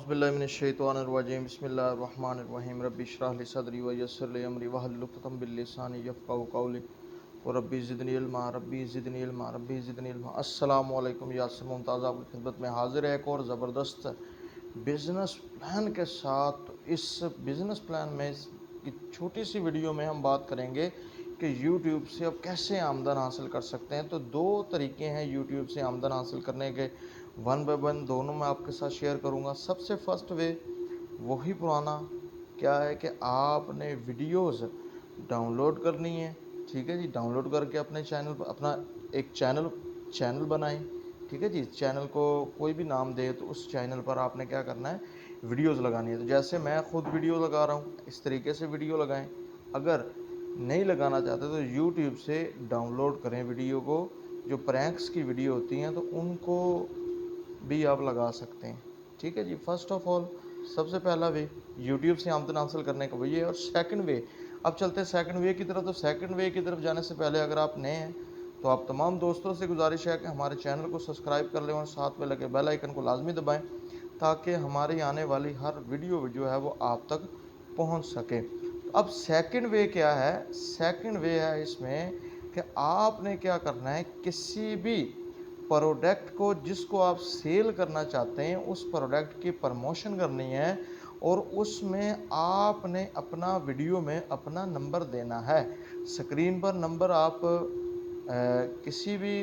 औज़ुबिल्लाहिमिनश्शैतानिर्रजीम बिस्मिल्लाहिर्रहमानिर्रहीम रब्बि इश्रह ली सदरी व यस्सिर ली अमरी वहलुल उक़दतम मिन लिसानी यफ़क़हू क़ौली व रब्बी ज़िदनी इल्मा। अस्सलामु अलैकुम यासिर मुमताज़ आपकी खिदमत में हाज़िर है एक और ज़बरदस्त बिज़नेस प्लान के साथ। तो इस बिज़नेस प्लान में की छोटी सी वीडियो में हम बात करेंगे कि YouTube से अब कैसे आमदन हासिल कर सकते हैं। तो दो तरीके हैं YouTube से आमदन हासिल करने के, वन बाय वन दोनों मैं आपके साथ शेयर करूंगा। सबसे फर्स्ट वे वही पुराना क्या है कि आपने वीडियोस डाउनलोड करनी है, ठीक है जी। डाउनलोड करके अपने चैनल पर अपना एक चैनल बनाएं, ठीक है जी। चैनल को कोई भी नाम दे, तो उस चैनल पर आपने क्या करना है, वीडियोस लगानी है। तो जैसे मैं खुद वीडियो लगा रहा हूँ, इस तरीके से वीडियो लगाएं। अगर नहीं लगाना चाहते तो YouTube से डाउनलोड करें वीडियो को। जो प्रैंक्स की वीडियो होती हैं तो उनको भी आप लगा सकते हैं, ठीक है जी। फर्स्ट ऑफ ऑल सबसे पहला वे YouTube से आमदन हासिल करने का वही है। और सेकंड वे, अब चलते हैं सेकंड वे की तरफ। तो सेकंड वे की तरफ जाने से पहले अगर आप नए हैं तो आप तमाम दोस्तों से गुजारिश है कि हमारे चैनल को सब्सक्राइब कर लें और साथ में लगे बेल आइकन को लाजमी दबाएं, ताकि हमारी आने वाली हर वीडियो जो है वो आप तक पहुंच सके। तो अब सेकंड वे क्या है? सेकंड वे है इसमें कि आपने क्या करना है, किसी भी प्रोडक्ट को जिसको आप सेल करना चाहते हैं उस प्रोडक्ट की प्रमोशन करनी है, और उसमें आपने अपना वीडियो में अपना नंबर देना है। स्क्रीन पर नंबर आप किसी भी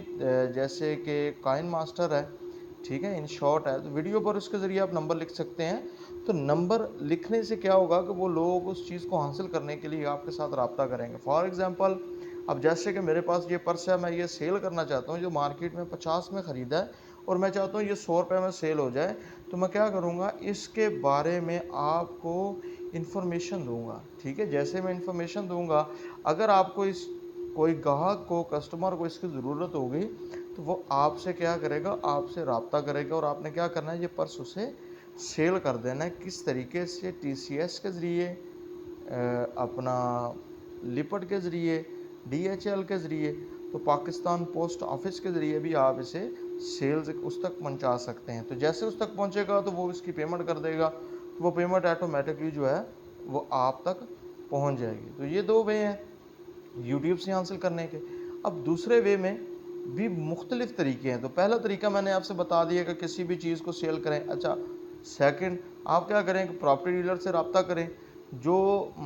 जैसे कि कॉइन मास्टर है, ठीक है, इन शॉर्ट है, तो वीडियो पर उसके ज़रिए आप नंबर लिख सकते हैं। तो नंबर लिखने से क्या होगा कि वो लोग उस चीज़ को हासिल करने के लिए आपके साथ रब्ता करेंगे। फॉर एग्जांपल, अब जैसे कि मेरे पास ये पर्स है, मैं ये सेल करना चाहता हूँ, जो मार्केट में 50 में ख़रीदा है, और मैं चाहता हूँ ये 100 रुपये में सेल हो जाए। तो मैं क्या करूँगा, इसके बारे में आपको इन्फॉर्मेशन दूंगा, ठीक है। जैसे मैं इन्फॉर्मेशन दूंगा, अगर आपको इस कोई ग्राहक को, कस्टमर को इसकी ज़रूरत होगी, तो वो आपसे क्या करेगा, आपसे रब्ता करेगा, और आपने क्या करना है, ये पर्स उसे सेल कर देना है। किस तरीके से? TCS के ज़रिए, अपना लिपट के ज़रिए, DHL के ज़रिए, तो पाकिस्तान पोस्ट ऑफिस के ज़रिए भी आप इसे सेल्स उस तक पहुंचा सकते हैं। तो जैसे उस तक पहुंचेगा तो वो इसकी पेमेंट कर देगा, तो वो पेमेंट ऑटोमेटिकली जो है वो आप तक पहुंच जाएगी। तो ये दो वे हैं YouTube से हासिल करने के। अब दूसरे वे में भी मुख्तलिफ तरीके हैं। तो पहला तरीका मैंने आपसे बता दिया कि किसी भी चीज़ को सेल करें। अच्छा, सेकंड आप क्या करें कि प्रॉपर्टी डीलर से रब्ता करें। जो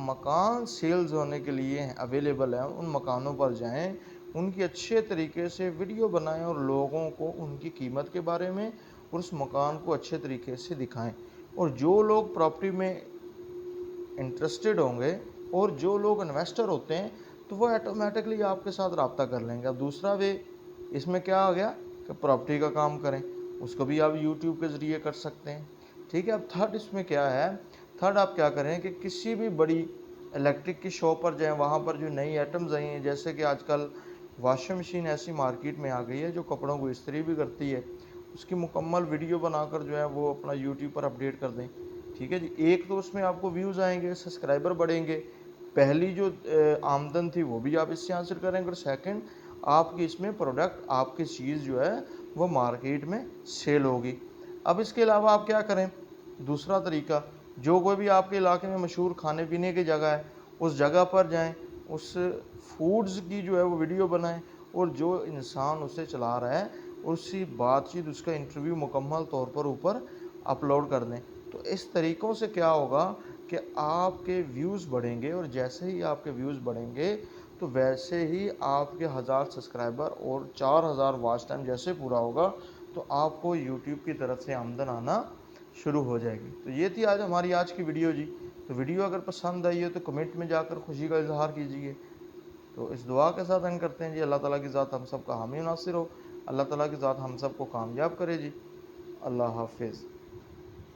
मकान सेल्स होने के लिए अवेलेबल हैं उन मकानों पर जाएं, उनकी अच्छे तरीके से वीडियो बनाएं और लोगों को उनकी कीमत के बारे में और उस मकान को अच्छे तरीके से दिखाएं। और जो लोग प्रॉपर्टी में इंटरेस्टेड होंगे और जो लोग इन्वेस्टर होते हैं, तो वो ऑटोमेटिकली आपके साथ रब्ता कर लेंगे। अब दूसरा वे इसमें क्या आ गया कि प्रॉपर्टी का काम करें, उसको भी आप YouTube के ज़रिए कर सकते हैं, ठीक है। अब थर्ड इसमें क्या है, थर्ड आप क्या करें कि किसी भी बड़ी इलेक्ट्रिक की शॉप पर जाएं, वहाँ पर जो नई आइटम्स आई हैं, जैसे कि आजकल वॉशिंग मशीन ऐसी मार्केट में आ गई है जो कपड़ों को इस्त्री भी करती है, उसकी मुकम्मल वीडियो बनाकर जो है वो अपना YouTube पर अपडेट कर दें, ठीक है जी। एक तो उसमें आपको व्यूज़ आएंगे, सब्सक्राइबर बढ़ेंगे, पहली जो आमदन थी वो भी आप इससे हासिल करेंगे, और सेकंड आपकी इसमें प्रोडक्ट, आपकी चीज़ जो है वो मार्केट में सेल होगी। अब इसके अलावा आप क्या करें, दूसरा तरीका, जो कोई भी आपके इलाके में मशहूर खाने पीने की जगह है, उस जगह पर जाएं, उस फूड्स की जो है वो वीडियो बनाएं, और जो इंसान उसे चला रहा है उसकी बातचीत, उसका इंटरव्यू मुकम्मल तौर पर ऊपर अपलोड कर दें। तो इस तरीक़ों से क्या होगा कि आपके व्यूज़ बढ़ेंगे, और जैसे ही आपके व्यूज़ बढ़ेंगे तो वैसे ही आपके 1000 सब्सक्राइबर और 4000 वॉच टाइम जैसे पूरा होगा, तो आपको YouTube की तरफ से आमदन आना शुरू हो जाएगी। तो ये थी आज हमारी आज की वीडियो जी। तो वीडियो अगर पसंद आई हो तो कमेंट में जाकर खुशी का इजहार कीजिए। तो इस दुआ के साथ एंड करते हैं जी। अल्लाह ताला की ज़ात हम सब का हामी नासिर हो, अल्लाह ताला की ज़ात हम सब को कामयाब करे जी। अल्लाह हाफिज़।